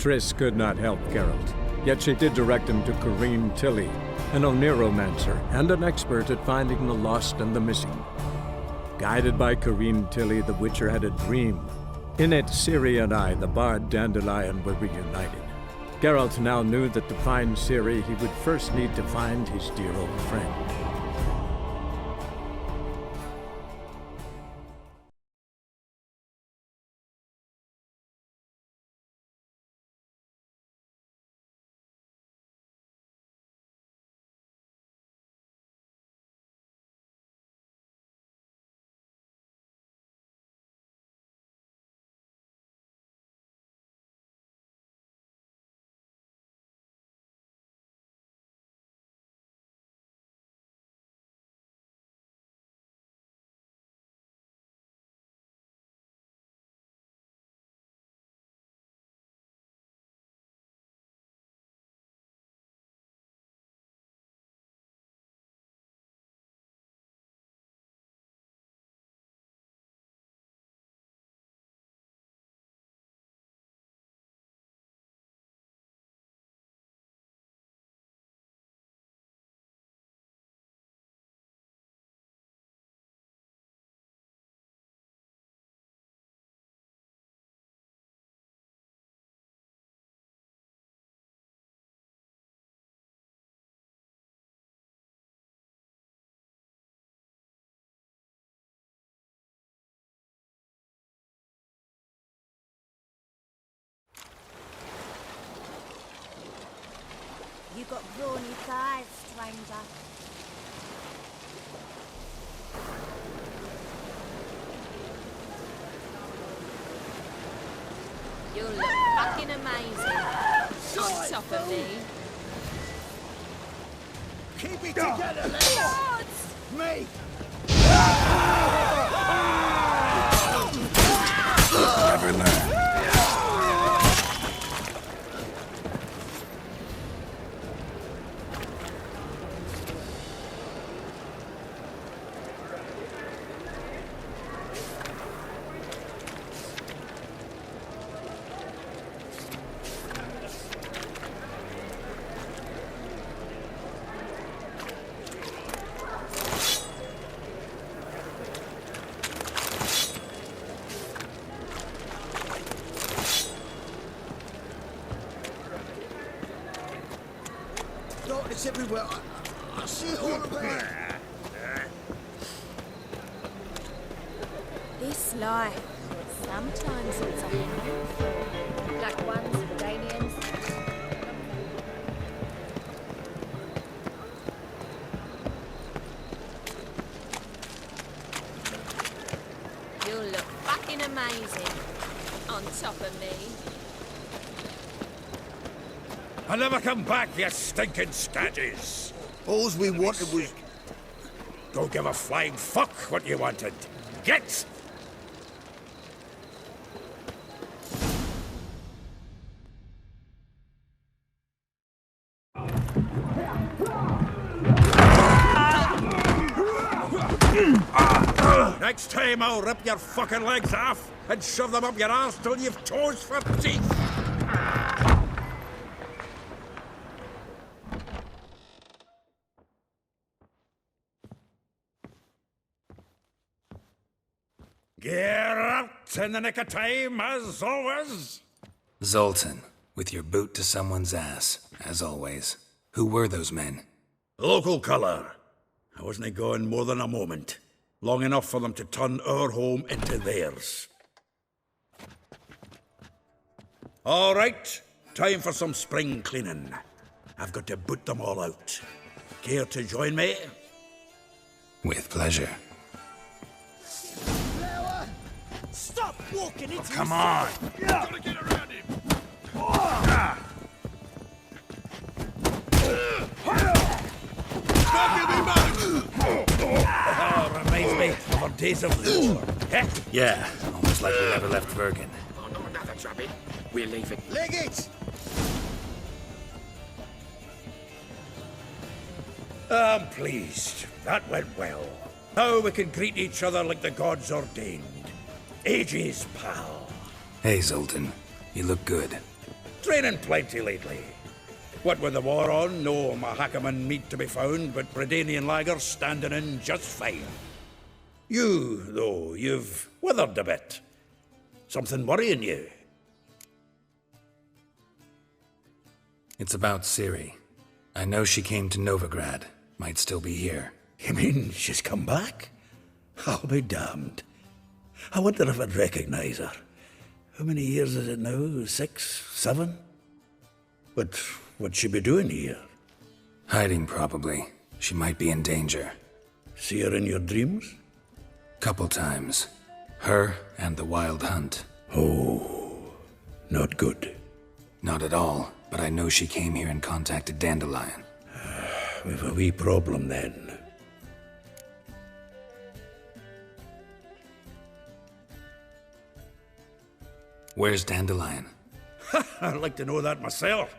Triss could not help Geralt, yet she did direct him to Corrine Tilly, an Oniromancer and an expert at finding the lost and the missing. Guided by Corrine Tilly, the Witcher had a dream. In it, Ciri and I, the bard Dandelion, were reunited. Geralt now knew that to find Ciri, he would first need to find his dear old friend. You got brawny thighs, stranger. You look fucking amazing. On top of me. Keep it together, Lords! me! Never learn. It's everywhere. I see it all around. This life, sometimes it's a handful. Black ones, Danians. You look fucking amazing. On top of me. I'll never come back, you stinking scadges! All we wanted was... Don't give a flying fuck what you wanted. Get! Next time I'll rip your fucking legs off and shove them up your arse till you've toes for teeth! Geralt, in the nick of time, as always. Zoltan, with your boot to someone's ass, as always. Who were those men? Local colour. I wasn't going more than a moment. Long enough for them to turn our home into theirs. All right, time for some spring cleaning. I've got to boot them all out. Care to join me? With pleasure. Stop walking into Come on! Gotta get around him! Oh, reminds me of our days of war. Eh? Yeah, almost like we never left Vergen. Oh, no, another trappy. We're leaving. Leg it! I'm pleased. That went well. Now we can greet each other like the gods ordained. Ages, pal. Hey, Zoltan. You look good. Training plenty lately. What with the war on, no Mahakaman meat to be found, but Redanian lagers standing in just fine. You, though, you've withered a bit. Something worrying you? It's about Ciri. I know she came to Novigrad. Might still be here. You mean she's come back? I'll be damned. I wonder if I'd recognize her. How many years is it now? 6, 7? But what'd she be doing here? Hiding, probably. She might be in danger. See her in your dreams? Couple times. Her and the Wild Hunt. Oh, not good. Not at all, but I know she came here and contacted Dandelion. We've a wee problem then. Where's Dandelion? I'd like to know that myself.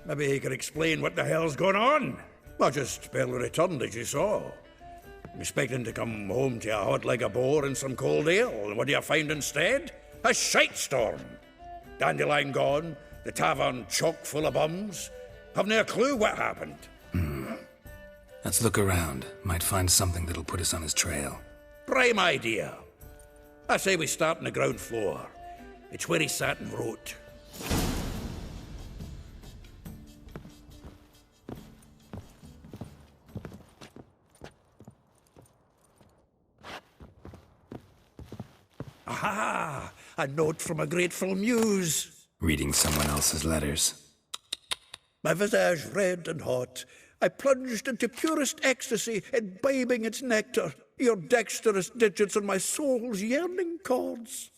Maybe he could explain what the hell's going on. I just barely returned, as you saw. Expecting to come home to a hot like a boar and some cold ale, and what do you find instead? A shitestorm. Dandelion gone, the tavern chock full of bums. Haven't a clue what happened. Let's look around. Might find something that'll put us on his trail. Prime idea. I say we start on the ground floor. It's where he sat and wrote. Aha! A note from a grateful muse. Reading someone else's letters. My visage red and hot, I plunged into purest ecstasy, imbibing its nectar, your dexterous digits on my soul's yearning chords.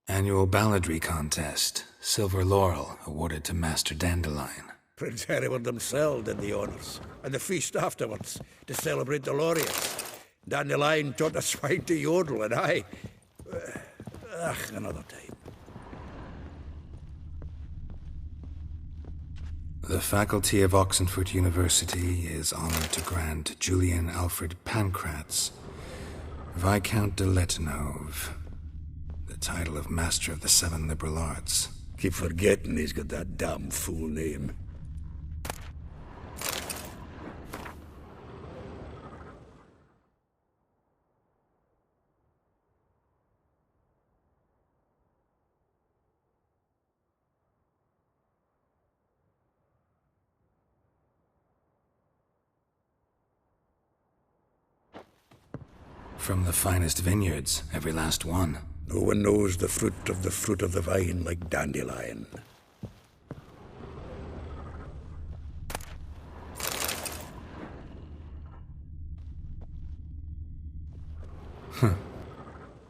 Annual balladry contest. Silver laurel awarded to Master Dandelion. Prince Hereward himself did the honours, and the feast afterwards, to celebrate the laureates. Dandelion taught the swine to yodel, and I... another time. The faculty of Oxenford University is honored to grant Julian Alfred Pancratz, Viscount de Letonov, the title of Master of the Seven Liberal Arts. Keep forgetting he's got that damn fool name. From the finest vineyards, every last one. No one knows the fruit of the vine like Dandelion.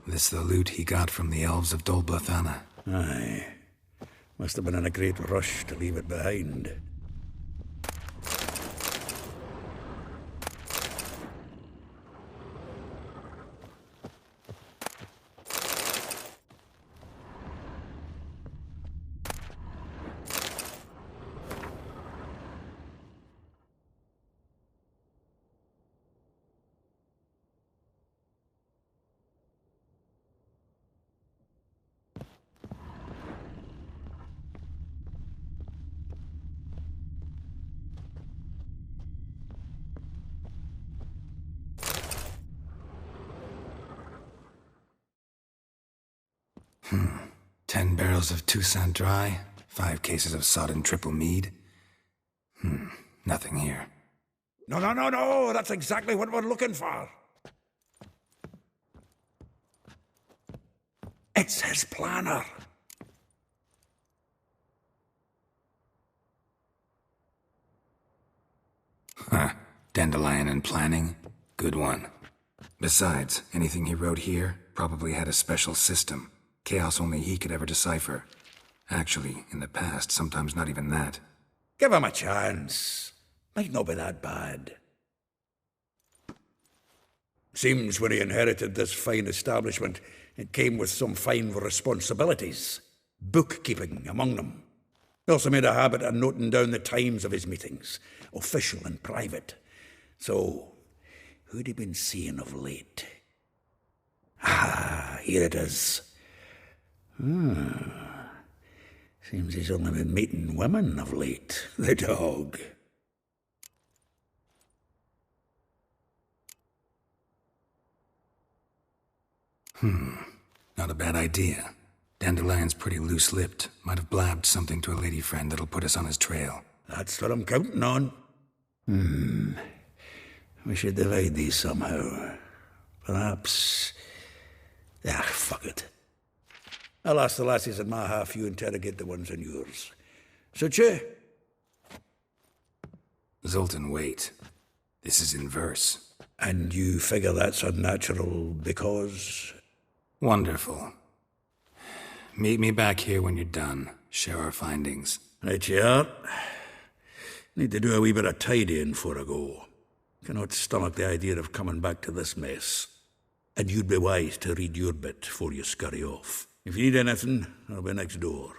This the loot he got from the elves of Dol Blathanna. Aye. Must have been in a great rush to leave it behind. Hmm. 10 barrels of Toussaint Dry, 5 cases of sodden triple mead. Nothing here. No, that's exactly what we're looking for. It's his planner. Huh. Dandelion and planning. Good one. Besides, anything he wrote here probably had a special system. Chaos only he could ever decipher. Actually, in the past, sometimes not even that. Give him a chance. Might not be that bad. Seems when he inherited this fine establishment, it came with some fine responsibilities. Bookkeeping among them. He also made a habit of noting down the times of his meetings, official and private. So, who'd he been seeing of late? Ah, here it is. Seems he's only been meeting women of late, the dog. Not a bad idea. Dandelion's pretty loose-lipped. Might have blabbed something to a lady friend that'll put us on his trail. That's what I'm counting on. We should divide these somehow. Perhaps... fuck it. I'll ask the lassies in my half, you interrogate the ones in yours. Suit you? Zoltan, wait. This is in verse. And you figure that's unnatural because... Wonderful. Meet me back here when you're done. Share our findings. Right you are. Need to do a wee bit of tidying before I go. Cannot stomach the idea of coming back to this mess. And you'd be wise to read your bit before you scurry off. If you need anything, I'll be next door.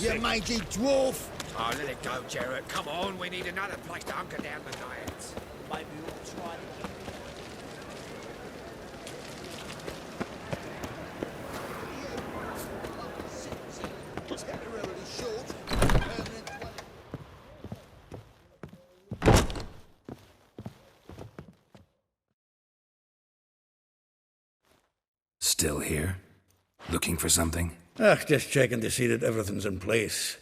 You mangy dwarf! Oh, let it go, Jarrett. Come on, we need another place to hunker down the night. Maybe we'll try it again. Temporarily short, permanent. Still here? Looking for something? Just checking to see that everything's in place.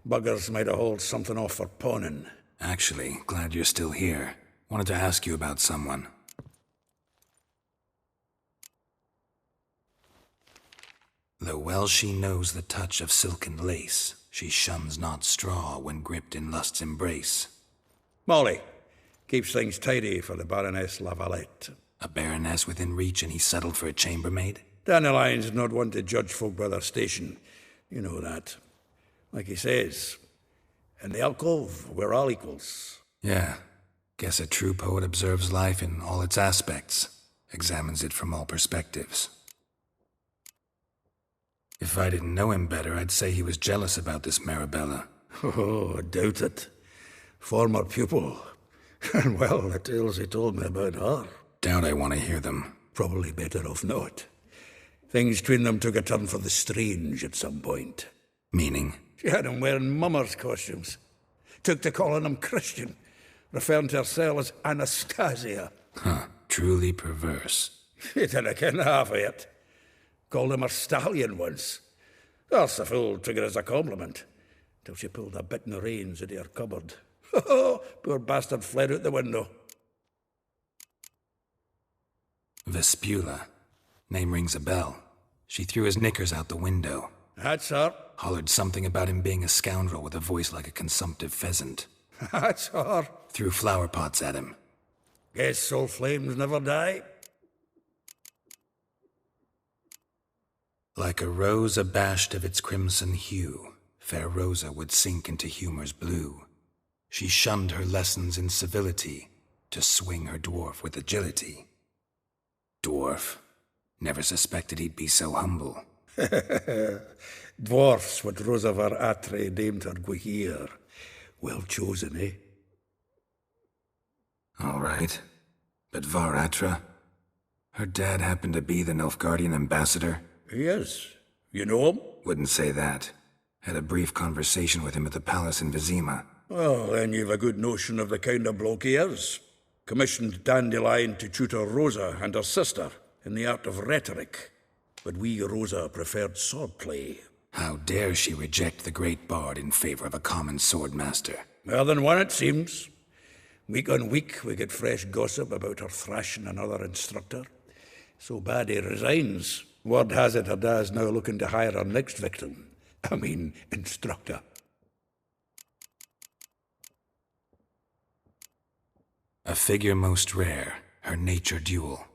Buggers might have hauled something off for pawning. Actually, glad you're still here. Wanted to ask you about someone. Though well she knows the touch of silken lace, She shuns not straw when gripped in lust's embrace. Molly keeps things tidy for the Baroness Lavalette. A baroness within reach, and he settled for a chambermaid? Dandelion's not one to judge folk by their station. You know that. Like he says, in the alcove, we're all equals. Yeah. Guess a true poet observes life in all its aspects, examines it from all perspectives. If I didn't know him better, I'd say he was jealous about this Marabella. Oh, I doubt it. Former pupil. And well, the tales he told me about her. Doubt I want to hear them. Probably better off not. Things between them took a turn for the strange at some point. Meaning? She had him wearing mummers' costumes. Took to calling him Christian, referring to herself as Anastasia. Huh. Truly perverse. He didn't ken half of it. Called him her stallion once. That's the fool took it as a compliment, till she pulled a bit in the reins into her cupboard. Poor bastard fled out the window. Vespula. Name rings a bell. She threw his knickers out the window. That's her. Hollered something about him being a scoundrel with a voice like a consumptive pheasant. That's her. Threw flower pots at him. Guess soul flames never die. Like a rose abashed of its crimson hue, fair Rosa would sink into humor's blue. She shunned her lessons in civility, to swing her dwarf with agility. Dwarf. Never suspected he'd be so humble. Dwarfs what Rosa var Atre named her Guihir. Well chosen, eh? All right. But Var Atra? Her dad happened to be the Nilfgaardian ambassador? He is. You know him? Wouldn't say that. Had a brief conversation with him at the palace in Vizima. Well, then you've a good notion of the kind of bloke he is. Commissioned Dandelion to tutor Rosa and her sister in the art of rhetoric. But we Rosa preferred swordplay. How dare she reject the great bard in favor of a common swordmaster? More than one, it seems. Week on week, we get fresh gossip about her thrashing another instructor. So bad he resigns. Word has it her dad's now looking to hire her next victim. I mean, instructor. A figure most rare, her nature dual.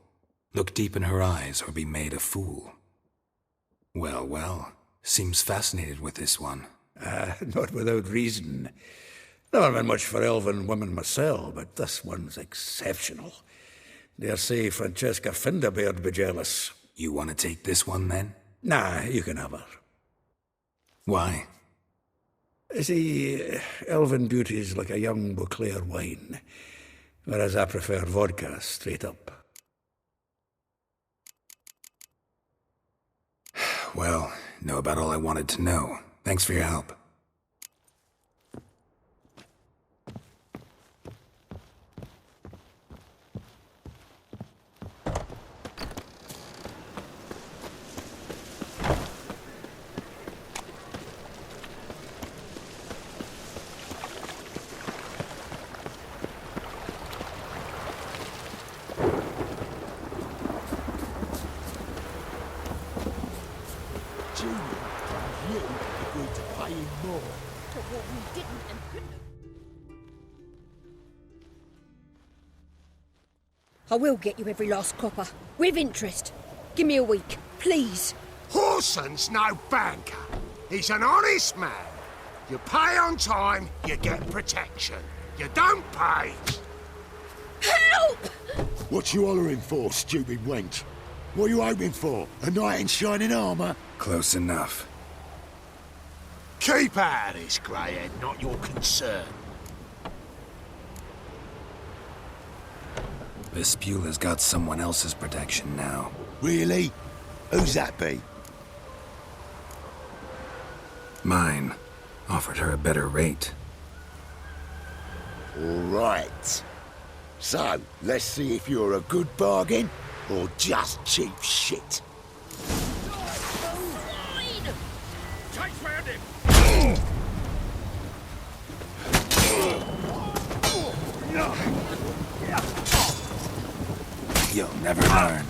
Look deep in her eyes or be made a fool. Well, well, seems fascinated with this one. Not without reason. Never been much for elven women myself, but this one's exceptional. Dare say Francesca Finderbeard be jealous. You want to take this one, then? Nah, you can have her. Why? See, elven beauty's like a young Beauclair wine, whereas I prefer vodka straight up. Well, know about all I wanted to know. Thanks for your help. I will get you every last copper, with interest. Give me a week, please. Horson's no banker. He's an honest man. You pay on time, you get protection. You don't pay. Help! What you hollering for, stupid wench? What are you hoping for? A knight in shining armour? Close enough. Keep out of this, greyhead, not your concern. Vespula's got someone else's protection now. Really? Who's that be? Mine. Offered her a better rate. All right. So, let's see if you're a good bargain or just cheap shit. Chase round him! You'll never learn.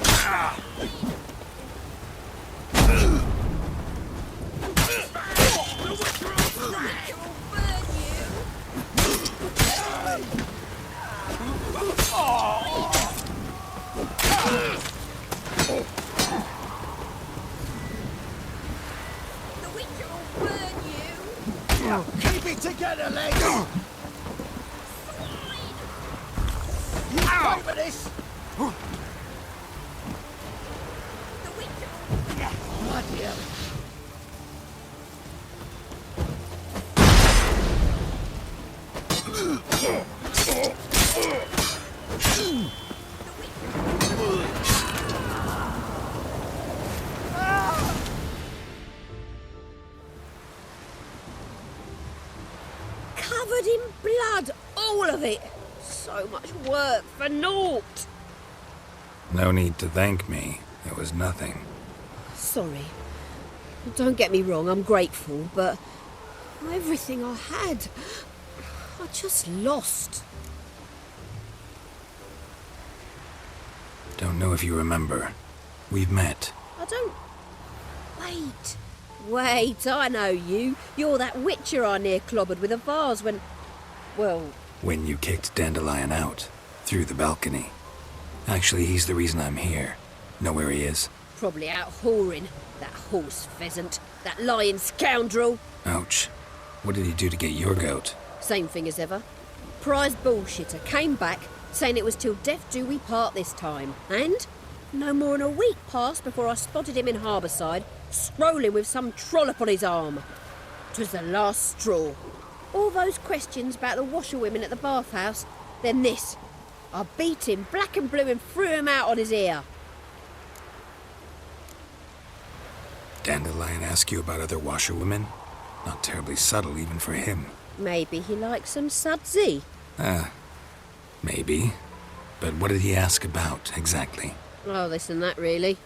you! Keep it together, lads! You pay for this! Bloody hell. Covered in blood, all of it. So much work for naught. No need to thank me. It was nothing. Sorry. Don't get me wrong, I'm grateful, but everything I had, I just lost. Don't know if you remember. We've met. I don't... Wait, I know you. You're that witcher I near clobbered with a vase when... Well... When you kicked Dandelion out. Through the balcony. Actually, he's the reason I'm here. Know where he is? Probably out whoring. That horse pheasant. That lying scoundrel. Ouch. What did he do to get your goat? Same thing as ever. Prize bullshitter came back, saying it was till death do we part this time. And no more than a week passed before I spotted him in Harbourside, strolling with some trollop on his arm. 'Twas the last straw. All those questions about the washerwomen at the bathhouse, then this. I beat him black and blue and threw him out on his ear. Dandelion ask you about other washerwomen? Not terribly subtle even for him. Maybe he likes some sudsy. Maybe. But what did he ask about, exactly? Oh, this and that, really.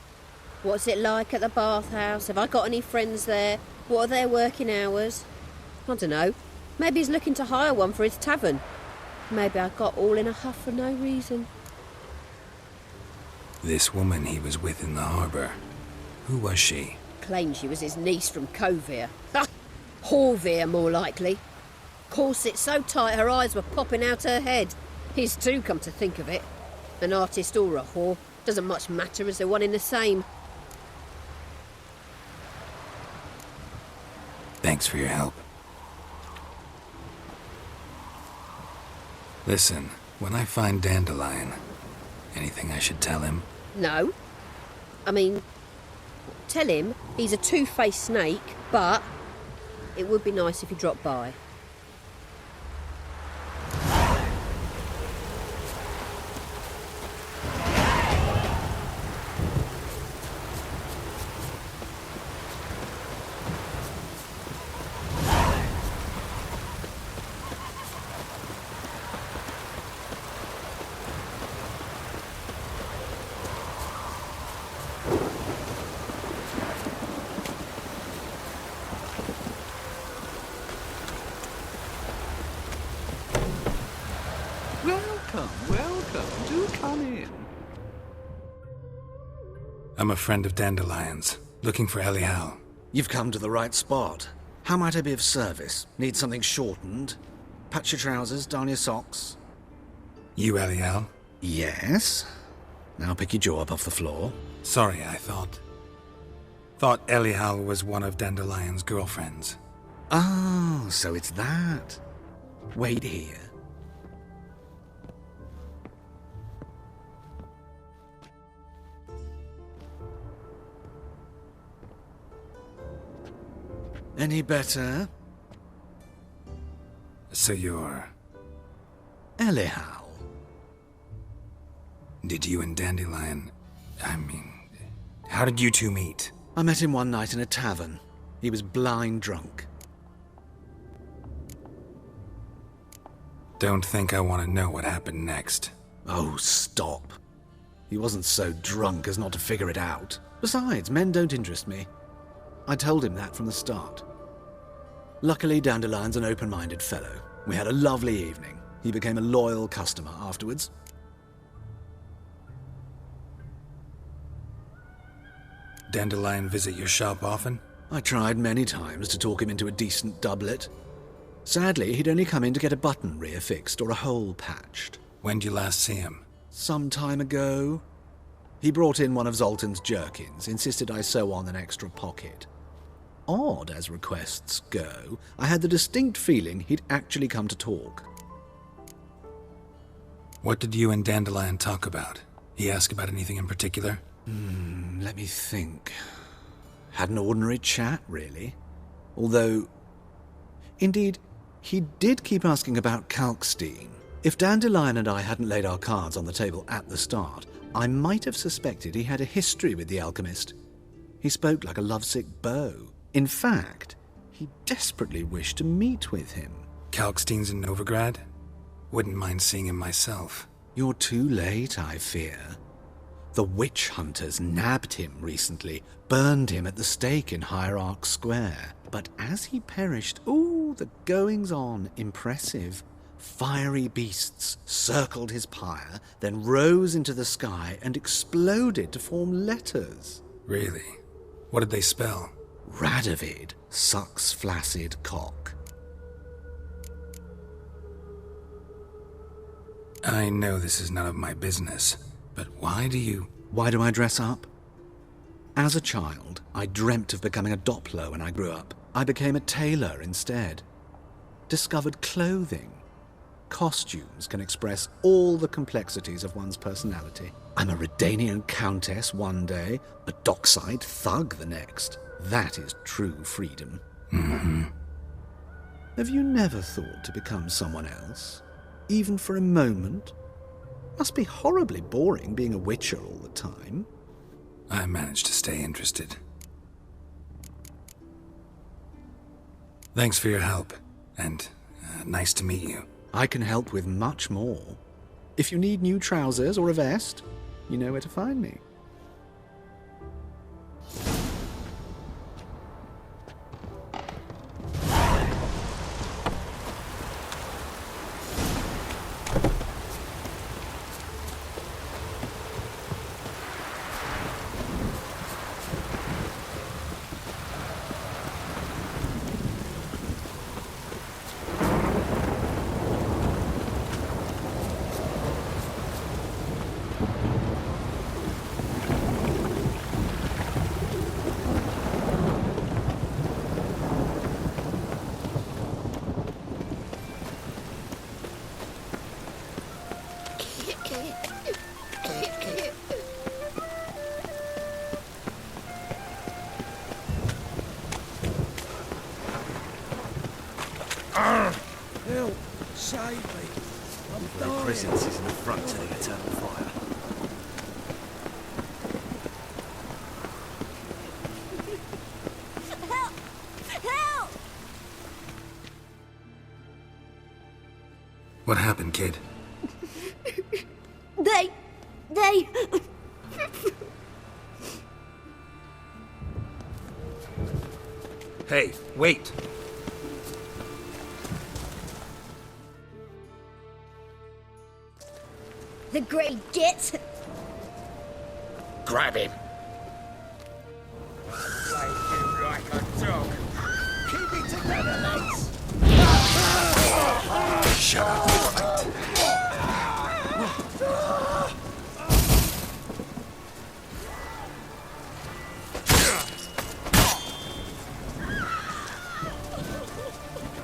What's it like at the bathhouse? Have I got any friends there? What are their working hours? I don't know. Maybe he's looking to hire one for his tavern. Maybe I got all in a huff for no reason. This woman he was with in the harbour. Who was she? Claimed she was his niece from Kovir. Ha! Horvir, more likely. Corset so tight her eyes were popping out her head. His too, come to think of it. An artist or a whore. Doesn't much matter as they're one in the same. Thanks for your help. Listen, when I find Dandelion, anything I should tell him? No. I mean, tell him he's a two-faced snake, but it would be nice if he dropped by. Welcome. Do come in. I'm a friend of Dandelion's, looking for Elial. You've come to the right spot. How might I be of service? Need something shortened? Patch your trousers, darn your socks? You Elial? Yes. Now pick your jaw up off the floor. Sorry, I thought Elial was one of Dandelion's girlfriends. Oh, so it's that. Wait here. Any better? So you're... Elial. Did you and Dandelion... how did you two meet? I met him one night in a tavern. He was blind drunk. Don't think I want to know what happened next. Oh, stop. He wasn't so drunk as not to figure it out. Besides, men don't interest me. I told him that from the start. Luckily, Dandelion's an open-minded fellow. We had a lovely evening. He became a loyal customer afterwards. Dandelion visit your shop often? I tried many times to talk him into a decent doublet. Sadly, he'd only come in to get a button reaffixed or a hole patched. When did you last see him? Some time ago. He brought in one of Zoltan's jerkins, insisted I sew on an extra pocket. odd as requests go, I had the distinct feeling he'd actually come to talk. What did you and Dandelion talk about? He ask about anything in particular? Let me think. Had an ordinary chat, really. Although, indeed, he did keep asking about Kalkstein. If Dandelion and I hadn't laid our cards on the table at the start, I might have suspected he had a history with the alchemist. He spoke like a lovesick beau. In fact, he desperately wished to meet with him. Kalkstein's in Novigrad? Wouldn't mind seeing him myself. You're too late, I fear. The witch hunters nabbed him recently, burned him at the stake in Hierarch Square. But as he perished, the goings-on, impressive. Fiery beasts circled his pyre, then rose into the sky and exploded to form letters. Really? What did they spell? Radovid sucks flaccid cock. I know this is none of my business, but why do I dress up? As a child, I dreamt of becoming a Doppler when I grew up. I became a tailor instead. Discovered clothing. Costumes can express all the complexities of one's personality. I'm a Redanian countess one day, a dockside thug the next. That is true freedom. Mm-hmm. Have you never thought to become someone else? Even for a moment? Must be horribly boring being a witcher all the time. I managed to stay interested. Thanks for your help, and nice to meet you. I can help with much more. If you need new trousers or a vest, you know where to find me. Help! Save me! I'm dying! The presence is in the front to the eternal fire. Help! Help! What happened, kid? They... Hey, wait! The Grey Git. Grab him. Play you like a dog. Keep it together, lads. Shut up, mate.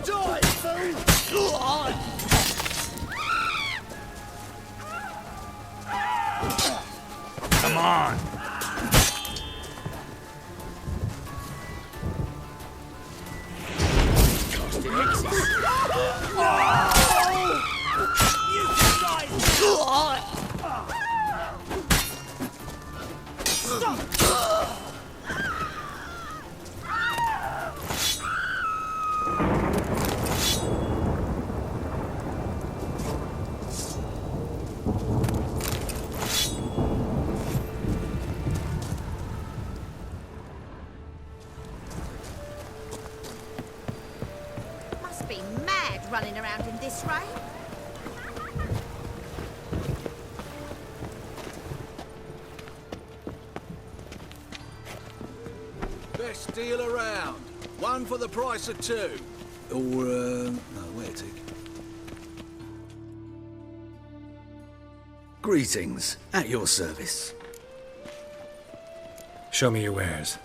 Die, fool! Come on! Casting X's. You guys! Stop! Must be mad running around in this rain. Best deal around. One for the price of two. Or, no, wait a tick. Greetings, at your service. Show me your wares.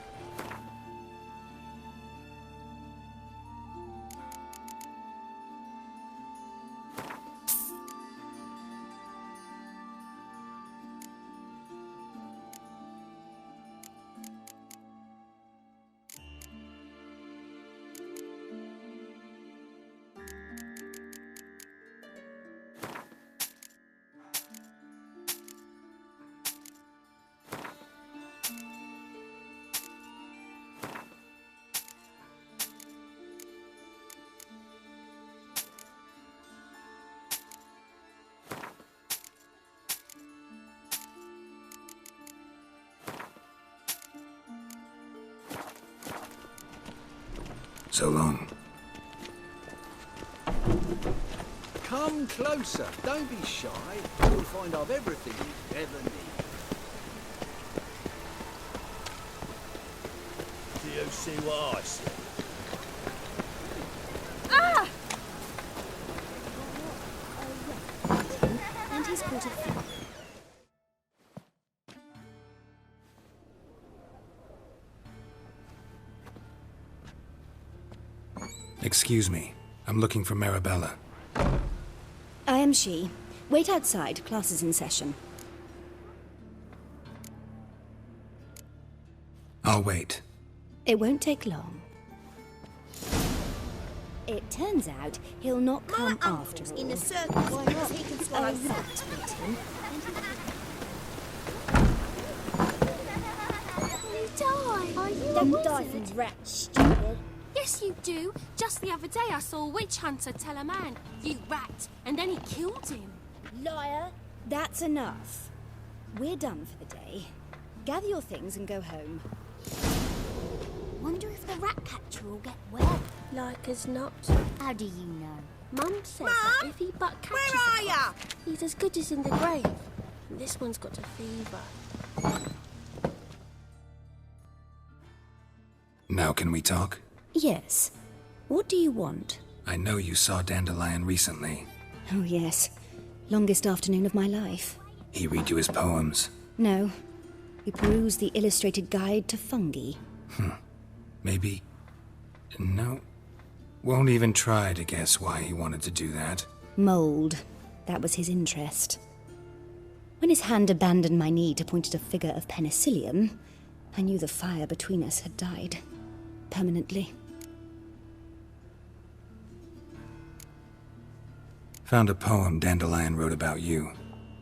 So long. Come closer. Don't be shy. You'll find I've everything you ever need. Do you see what I see? Ah! And he's caught a thief. Excuse me. I'm looking for Marabella. I am she. Wait outside. Class is in session. I'll wait. It won't take long. It turns out he'll not come after all. In a circus, Why because not? he can swallow Oh, that fat. bit him. You die. Are you Don't a die wizard? from rats, stupid. Yes, you do. Just the other day I saw a witch hunter tell a man, "You rat," and then he killed him. Liar. That's enough. We're done for the day. Gather your things and go home. Wonder if the rat catcher will get well. Like as not. How do you know? Mum says that if he but catches a cough, he's as good as in the grave. And this one's got a fever. Now can we talk? Yes. What do you want? I know you saw Dandelion recently. Oh, yes. Longest afternoon of my life. He read you his poems. No. We perused the illustrated guide to fungi. Maybe... No. Won't even try to guess why he wanted to do that. Mold. That was his interest. When his hand abandoned my knee to point at a figure of penicillium, I knew the fire between us had died. Permanently. Found a poem Dandelion wrote about you.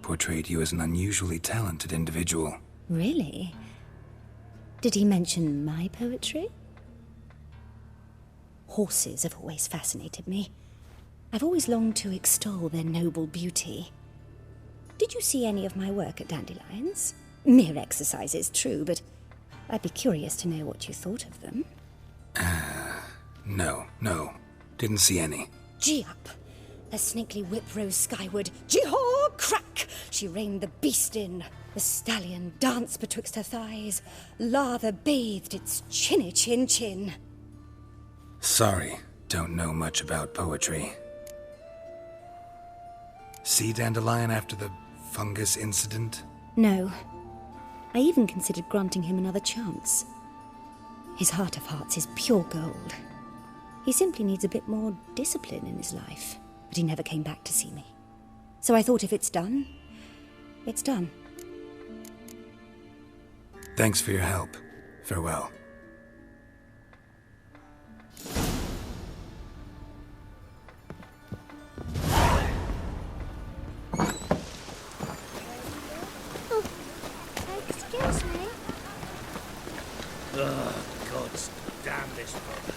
Portrayed you as an unusually talented individual. Really? Did he mention my poetry? Horses have always fascinated me. I've always longed to extol their noble beauty. Did you see any of my work at Dandelions? Mere exercises, true, but I'd be curious to know what you thought of them. No. Didn't see any. Gee up! The snakely whip rose skyward. Jee-haw! Crack! She reined the beast in. The stallion danced betwixt her thighs. Lather bathed its chinny chin. Sorry, don't know much about poetry. See Dandelion after the fungus incident? No. I even considered granting him another chance. His heart of hearts is pure gold. He simply needs a bit more discipline in his life. But he never came back to see me. So I thought if it's done, it's done. Thanks for your help. Farewell. Excuse me. Ugh, God damn this brother.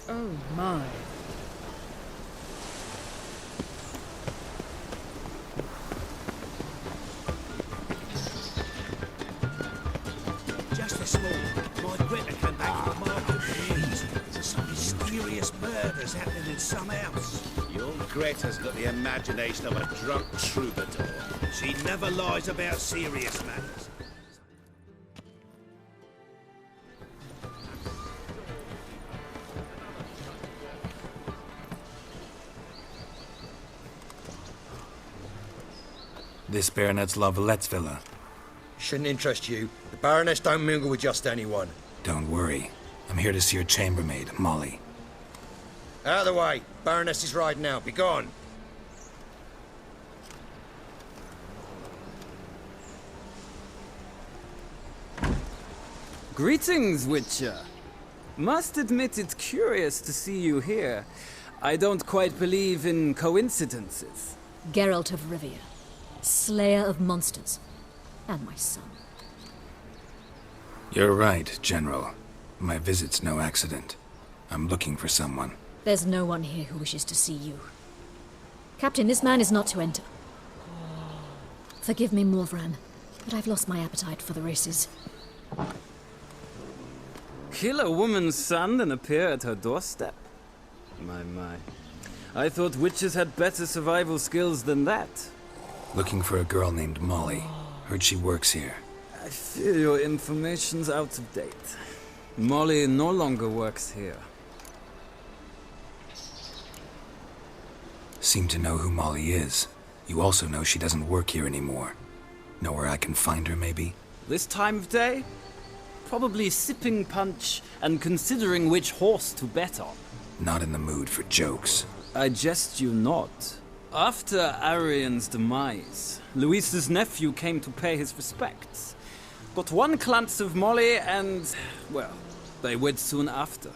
Oh my. Just this morning, my Greta came back from the market with news. There's some mysterious murders happening in some house. Your Greta's got the imagination of a drunk troubadour. She never lies about serious matters. This Baronet's La Vallette's villa. Shouldn't interest you. The Baroness don't mingle with just anyone. Don't worry. I'm here to see your chambermaid, Molly. Out of the way. Baroness is riding out. Be gone. Greetings, Witcher. Must admit it's curious to see you here. I don't quite believe in coincidences. Geralt of Rivia, slayer of monsters, and my son. You're right, General. My visit's no accident. I'm looking for someone. There's no one here who wishes to see you. Captain, this man is not to enter. Forgive me, Morvran, but I've lost my appetite for the races. Kill a woman's son and appear at her doorstep? My. I thought witches had better survival skills than that. Looking for a girl named Molly. Heard she works here. I fear your information's out of date. Molly no longer works here. Seem to know who Molly is. You also know she doesn't work here anymore. Know where I can find her, maybe? This time of day? Probably sipping punch and considering which horse to bet on. Not in the mood for jokes. I jest you not. After Arian's demise, Luis's nephew came to pay his respects. Got one glance of Molly and, well, they wed soon after.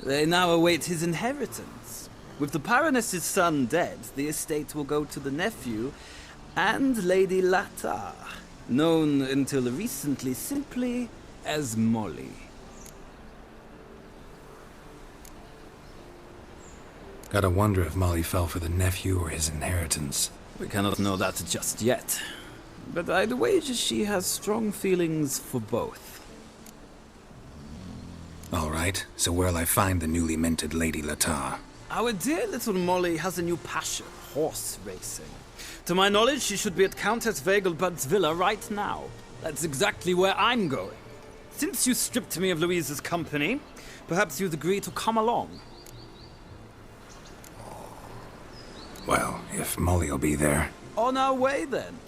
They now await his inheritance. With the Baroness's son dead, the estate will go to the nephew and Lady Lata, known until recently simply as Molly. Gotta wonder if Molly fell for the nephew or his inheritance. We cannot know that just yet. But I'd wager she has strong feelings for both. All right, so where'll I find the newly minted Lady Lata? Our dear little Molly has a new passion, horse racing. To my knowledge, she should be at Countess Vegelbud's villa right now. That's exactly where I'm going. Since you stripped me of Louise's company, perhaps you'd agree to come along. Well, if Molly'll be there. On our way then.